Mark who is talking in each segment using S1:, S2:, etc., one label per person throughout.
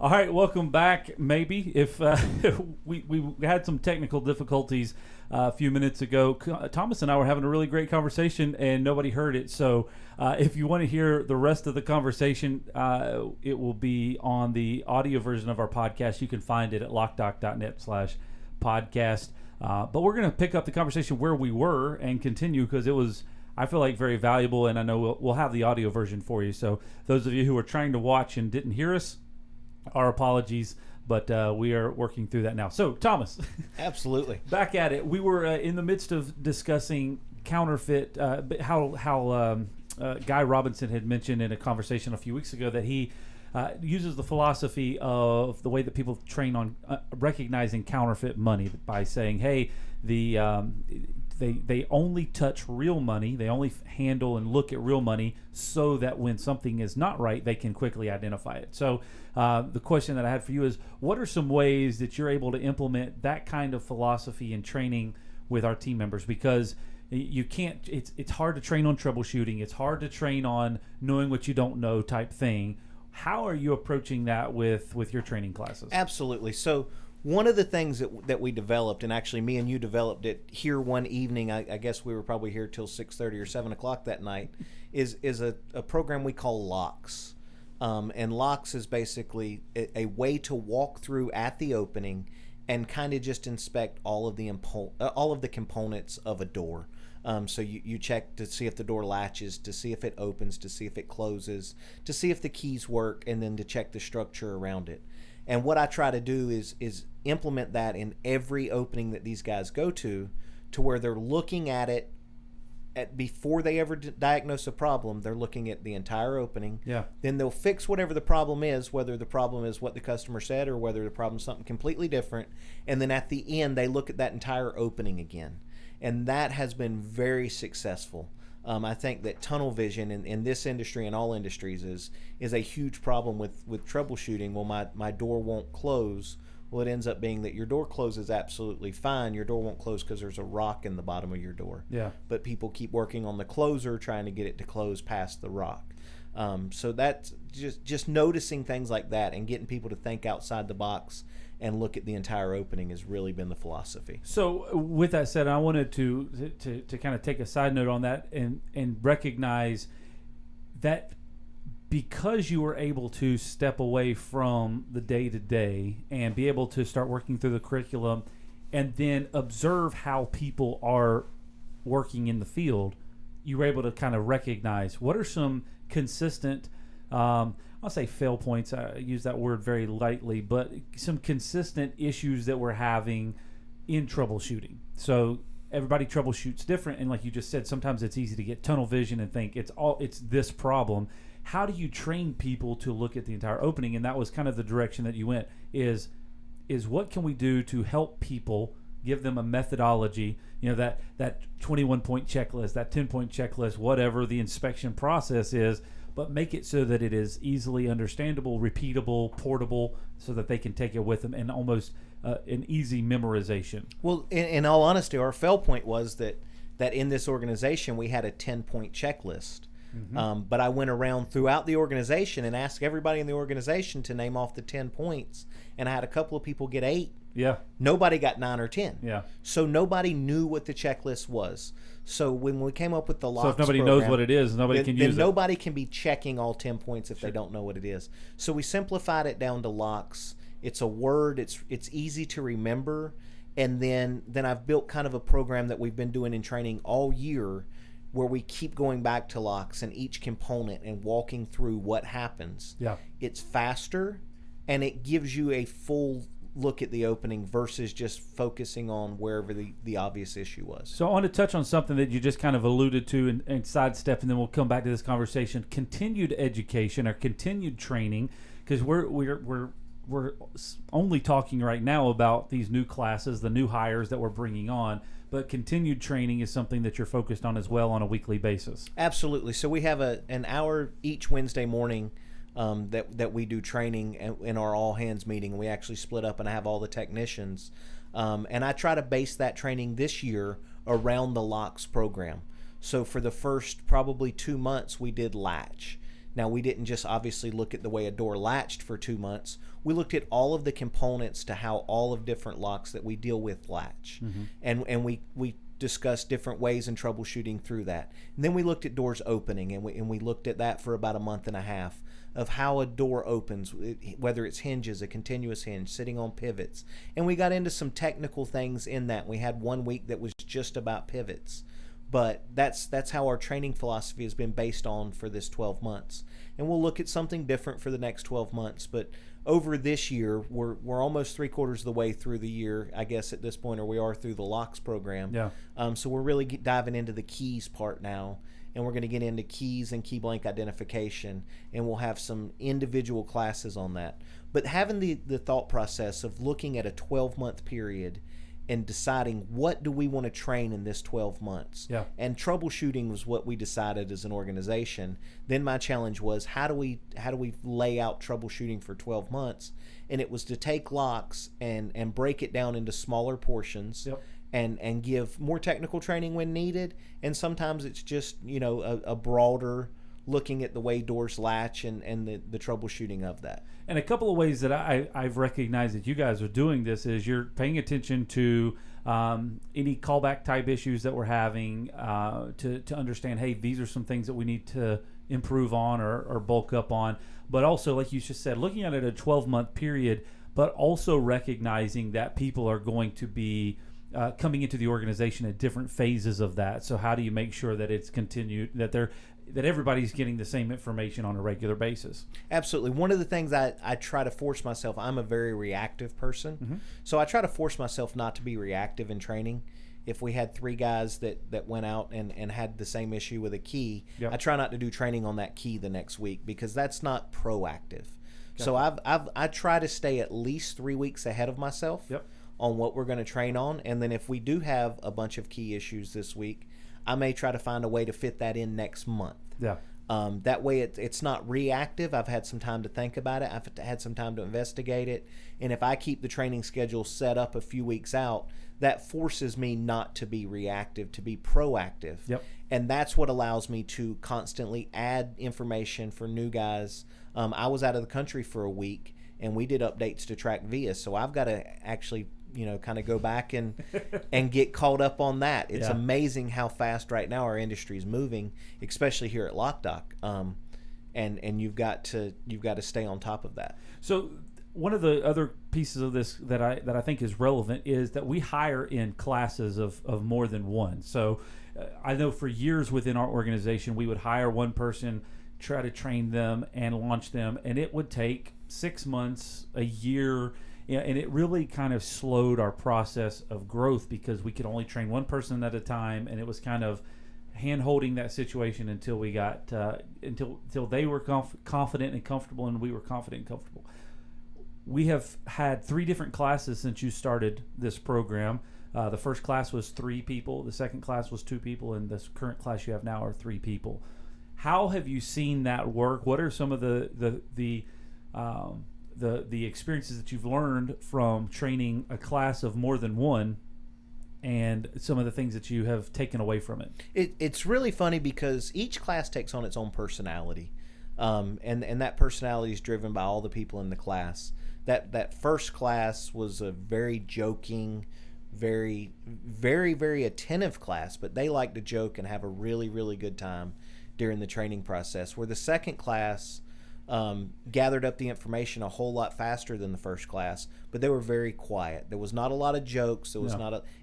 S1: All right, welcome back. Maybe if we had some technical difficulties a few minutes ago, Thomas and I were having a really great conversation and nobody heard it. So if you want to hear the rest of the conversation, it will be on the audio version of our podcast. You can find it at locdoc.net/podcast. But we're going to pick up the conversation where we were and continue because it was, I feel like, very valuable, and I know we'll have the audio version for you. So those of you who are trying to watch and didn't hear us, our apologies, but we are working through that now. So, Thomas.
S2: Absolutely.
S1: Back at it. We were in the midst of discussing counterfeit, how Guy Robinson had mentioned in a conversation a few weeks ago that he uses the philosophy of the way that people train on recognizing counterfeit money by saying, hey, they only touch real money. They only handle and look at real money so that when something is not right, they can quickly identify it. So the question that I had for you is, what are some ways that you're able to implement that kind of philosophy and training with our team members? Because you can't, it's hard to train on troubleshooting. It's hard to train on knowing what you don't know type thing. How are you approaching that with your training classes?
S2: Absolutely. So one of the things that we developed, and actually me and you developed it here one evening, I guess we were probably here till 6:30 or 7 o'clock that night, is a program we call Locs. And Locs is basically a way to walk through at the opening and kind of just inspect all of the components of a door. So you check to see if the door latches, to see if it opens, to see if it closes, to see if the keys work, and then to check the structure around it. And what I try to do is implement that in every opening that these guys go to where they're looking at it before they ever diagnose a problem. They're looking at the entire opening.
S1: Yeah.
S2: Then they'll fix whatever the problem is, whether the problem is what the customer said or whether the problem is something completely different. And then at the end, they look at that entire opening again. And that has been very successful. I think that tunnel vision in this industry and all industries is a huge problem with troubleshooting. Well, my door won't close. Well, it ends up being that your door closes absolutely fine. Your door won't close because there's a rock in the bottom of your door.
S1: Yeah.
S2: But people keep working on the closer, trying to get it to close past the rock. So that's just noticing things like that and getting people to think outside the box and look at the entire opening has really been the philosophy.
S1: So with that said, I wanted to kind of take a side note on that and recognize that because you were able to step away from the day-to-day and be able to start working through the curriculum and then observe how people are working in the field, you were able to kind of recognize what are some consistent, I'll say fail points, I use that word very lightly, but some consistent issues that we're having in troubleshooting. So everybody troubleshoots different, and like you just said, sometimes it's easy to get tunnel vision and think it's this problem. How do you train people to look at the entire opening? And that was kind of the direction that you went, is what can we do to help people, give them a methodology, that 21-point checklist, that 10-point checklist, whatever the inspection process is, but make it so that it is easily understandable, repeatable, portable, so that they can take it with them and almost an easy memorization.
S2: Well, in all honesty, our fail point was that in this organization we had a 10-point checklist. Mm-hmm. But I went around throughout the organization and asked everybody in the organization to name off the 10 points, and I had a couple of people get 8.
S1: Yeah.
S2: Nobody got 9 or 10.
S1: Yeah.
S2: So nobody knew what the checklist was. So when we came up with the Locs
S1: so if nobody
S2: program,
S1: knows what it is, nobody can use it.
S2: Then nobody can be checking all 10 points if they don't know what it is. So we simplified it down to Locs. It's a word. It's easy to remember. And then I've built kind of a program that we've been doing in training all year, where we keep going back to Locs and each component and walking through what happens.
S1: Yeah.
S2: It's faster, and it gives you a full look at the opening versus just focusing on wherever the obvious issue was.
S1: So I want to touch on something that you just kind of alluded to and sidestep, and then we'll come back to this conversation. Continued education or continued training, because we're only talking right now about these new classes, the new hires that we're bringing on, but continued training is something that you're focused on as well on a weekly basis.
S2: Absolutely. So we have an hour each Wednesday morning that we do training in our all hands meeting. We actually split up and I have all the technicians. And I try to base that training this year around the Locs program. So for the first probably 2 months we did latch. Now, we didn't just obviously look at the way a door latched for 2 months. We looked at all of the components to how all of different locks that we deal with latch. And we discussed different ways in troubleshooting through that. And then we looked at doors opening, and we looked at that for about a month and a half of how a door opens, whether it's hinges, a continuous hinge, sitting on pivots. And we got into some technical things in that. We had 1 week that was just about pivots. But that's how our training philosophy has been based on for this 12 months. And we'll look at something different for the next 12 months. But over this year, we're almost 3/4 of the way through the year, I guess, at this point, or we are through the locks program.
S1: Yeah.
S2: So we're really diving into the keys part now. And we're going to get into keys and key blank identification. And we'll have some individual classes on that. But having the thought process of looking at a 12-month period and deciding what do we want to train in this 12 months.
S1: Yeah.
S2: And troubleshooting was what we decided as an organization. Then my challenge was how do we lay out troubleshooting for 12 months? And it was to take locks and break it down into smaller portions.
S1: Yep.
S2: And give more technical training when needed. And sometimes it's just, a broader looking at the way doors latch and the troubleshooting of that.
S1: And a couple of ways that I've recognized that you guys are doing this is you're paying attention to any callback type issues that we're having to understand, hey, these are some things that we need to improve on or bulk up on. But also, like you just said, looking at it a 12-month period, but also recognizing that people are going to be coming into the organization at different phases of that. So how do you make sure that it's continued, that everybody's getting the same information on a regular basis? Absolutely.
S2: One of the things I try to force myself, I'm a very reactive person. So I try to force myself not to be reactive in training. If we had 3 guys that went out and had the same issue with a key,
S1: Yep.
S2: I try not to do training on that key the next week because that's not proactive.
S1: Gotcha.
S2: So I try to stay at least 3 weeks ahead of myself.
S1: Yep.
S2: On what we're going to train on. And then if we do have a bunch of key issues this week, I may try to find a way to fit that in next month.
S1: Yeah.
S2: That way it's not reactive. I've had some time to think about it. I've had some time to investigate it. And if I keep the training schedule set up a few weeks out, that forces me not to be reactive, to be proactive.
S1: Yep.
S2: And that's what allows me to constantly add information for new guys. I was out of the country for a week, and we did updates to track VIA. So I've got to actually kind of go back and get caught up on that. It's amazing how fast right now our industry is moving, especially here at Loc-Doc. And you've got to stay on top of that.
S1: So one of the other pieces of this that I think is relevant is that we hire in classes of more than one. So I know for years within our organization, we would hire one person, try to train them and launch them, and it would take 6 months, a year. Yeah, and it really kind of slowed our process of growth because we could only train one person at a time, and it was kind of hand-holding that situation until we got until they were confident and comfortable, and we were confident and comfortable. We have had 3 different classes since you started this program. The first class was 3 people, the second class was 2 people, and this current class you have now are 3 people. How have you seen that work? What are some of the experiences that you've learned from training a class of more than one, and some of the things that you have taken away from it?
S2: It's really funny because each class takes on its own personality, and that personality is driven by all the people in the class. That first class was a very joking, very, very, very attentive class, but they like to joke and have a really, really good time during the training process. Where the second class gathered up the information a whole lot faster than the first class, but they were very quiet. There was not a lot of jokes. There was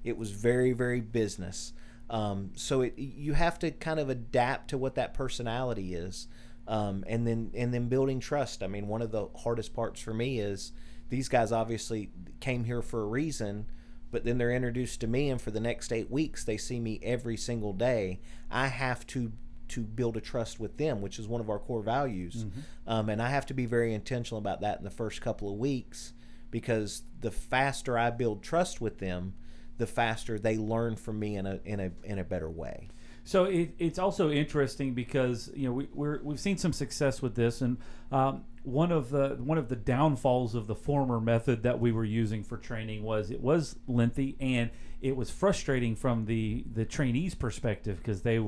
S2: it was very, very business. So you have to kind of adapt to what that personality is, and then building trust. I mean, one of the hardest parts for me is these guys obviously came here for a reason, but then they're introduced to me, and for the next 8 weeks they see me every single day. I have to build a trust with them, which is one of our core values. And I have to be very intentional about that in the first couple of weeks, because the faster I build trust with them, the faster they learn from me in a better way.
S1: So it's also interesting because we've seen some success with this, and one of the downfalls of the former method that we were using for training was it was lengthy and it was frustrating from the trainees' perspective, because they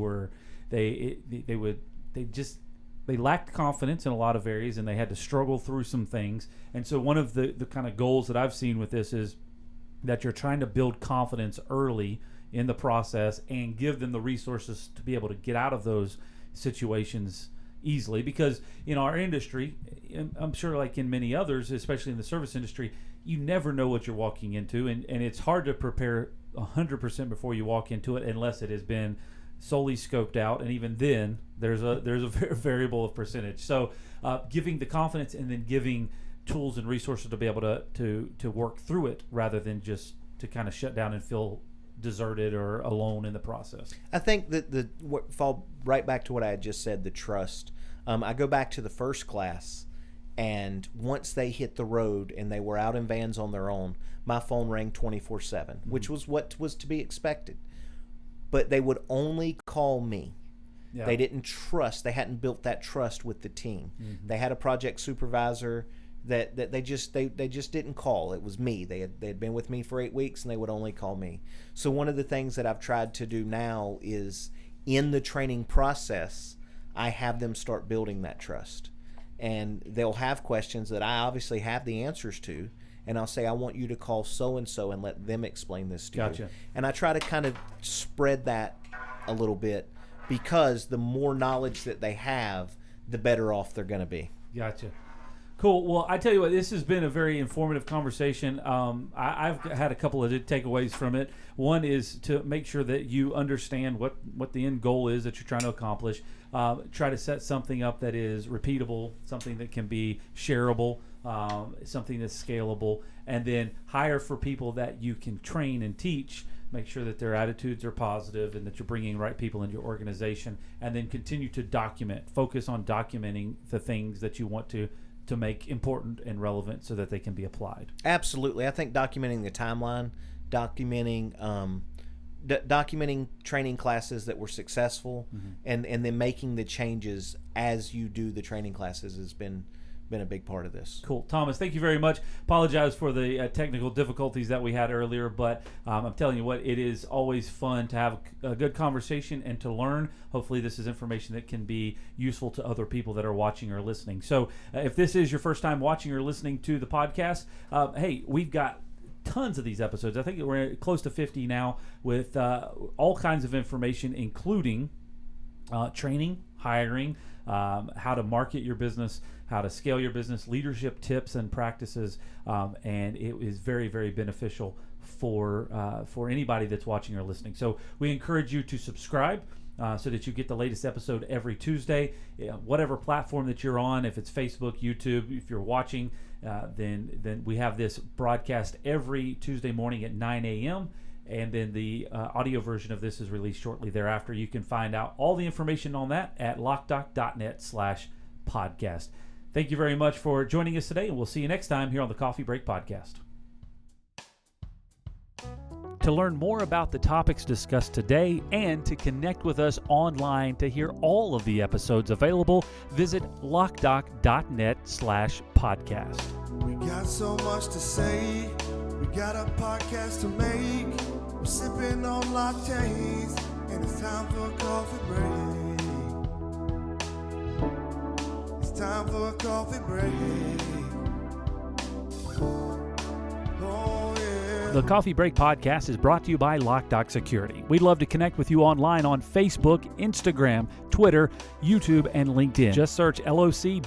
S1: they lacked confidence in a lot of areas, and they had to struggle through some things. And so one of the kind of goals that I've seen with this is that you're trying to build confidence early in the process and give them the resources to be able to get out of those situations easily. Because in our industry, and I'm sure like in many others, especially in the service industry, you never know what you're walking into, and it's hard to prepare 100% before you walk into it unless it has been solely scoped out, and even then there's a variable of percentage. So giving the confidence and then giving tools and resources to be able to work through it rather than just to kind of shut down and feel deserted or alone in the process.
S2: I think that fall right back to what I had just said, the trust. I go back to the first class, and once they hit the road and they were out in vans on their own, my phone rang 24/7, which was what was to be expected. But they would only call me. Yeah. They didn't trust. They hadn't built that trust with the team. Mm-hmm. They had a project supervisor that they just didn't call. It was me. They had been with me for 8 weeks, and they would only call me. So one of the things that I've tried to do now is in the training process, I have them start building that trust. And they'll have questions that I obviously have the answers to, and I'll say, I want you to call so-and-so and let them explain this to you. And I try to kind of spread that a little bit, because the more knowledge that they have, the better off they're going to be.
S1: Gotcha. Cool. Well, I tell you what, this has been a very informative conversation. I've had a couple of takeaways from it. One is to make sure that you understand what the end goal is that you're trying to accomplish. Try to set something up that is repeatable, something that can be shareable, something that's scalable, and then hire for people that you can train and teach. Make sure that their attitudes are positive and that you're bringing the right people into your organization, and then continue to document. Focus on documenting the things that you want to make important and relevant so that they can be applied.
S2: Absolutely. I think documenting the timeline, documenting training classes that were successful, mm-hmm. and then making the changes as you do the training classes has been a big part of this.
S1: Cool. Thomas, thank you very much. Apologize for the technical difficulties that we had earlier, but I'm telling you what, it is always fun to have a good conversation and to learn. Hopefully this is information that can be useful to other people that are watching or listening. So if this is your first time watching or listening to the podcast, hey, we've got tons of these episodes. I think we're close to 50 now with all kinds of information, including training, hiring, how to market your business, how to scale your business, leadership tips and practices, and it is very, very beneficial for anybody that's watching or listening. So we encourage you to subscribe so that you get the latest episode every Tuesday, whatever platform that you're on. If it's Facebook, YouTube, if you're watching, then we have this broadcast every Tuesday morning at 9 a.m., and then the audio version of this is released shortly thereafter. You can find out all the information on that at Loc-Doc.net/podcast. Thank you very much for joining us today, and we'll see you next time here on the Coffee Break Podcast. To learn more about the topics discussed today and to connect with us online to hear all of the episodes available, visit Loc-Doc.net/podcast.
S3: We got so much to say. We got a podcast to make. We're sipping on lattes, and it's time for a coffee break. It's time for a coffee break. Oh, yeah.
S1: The Coffee Break Podcast is brought to you by Loc-Doc Security. We'd love to connect with you online on Facebook, Instagram, Twitter, YouTube, and LinkedIn. Just search LOCDOCINC.